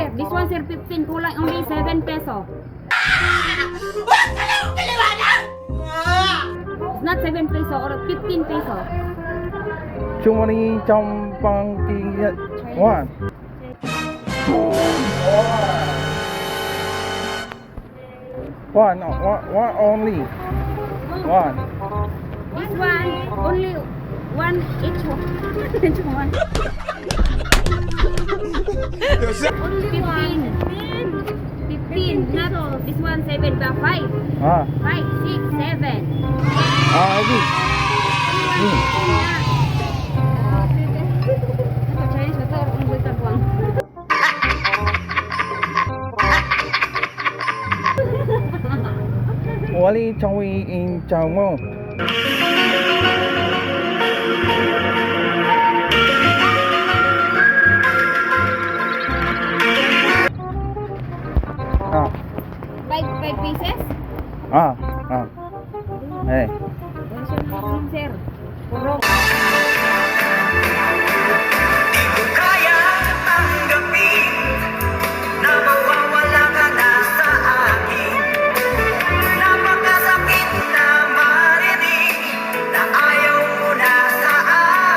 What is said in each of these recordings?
sir. This one sir 15, kulang only 7 peso. It's not 7 peso or 15 peso. chung money trong bằng kinh nhận one. One only. One. This one only one each one. Each one. Only 15, not this one 7 but 5. Ah, 5, 6, 7. okay. Chinese ba to? Ang buhay tabuang. Wali trong in trong mo. Ah, 5 pieces? ah. Hey. Sir. Puro. Kaya tanggapin na mawawala ka na sa akin. Napakasakit na marinig na ayaw mo na sa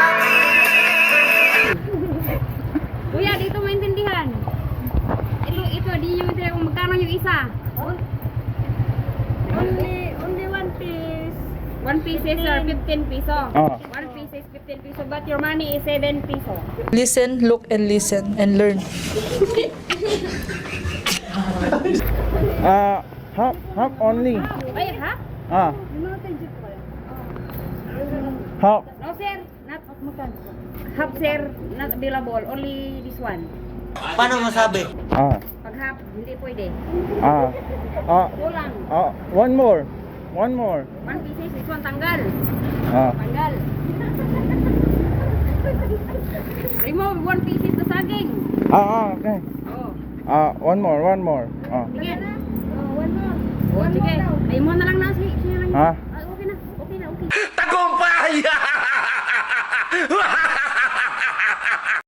akin. Kuya, dito maintindihan. Ito, di nyo maintindihan kung magkano yung isa. Only one piece. 1 piece is 15 peso. Ah. 1 piece is 15 peso, but your money is 7 peso. Listen, look, and listen, and learn. Half only. Ay, ha? Ah, half. No, sir. Not half, sir. Not available. Only this one. Paano masabi? Ah, Pag half, hindi pwede. Kulang. One more. 1 piece is this one, tanggal. Ah, Tanggal. Remove 1 piece is the saging. okay. Oh. One more. Ah, Sige. One more. Oh, sige. Ay mo na lang na. Sige lang. ah.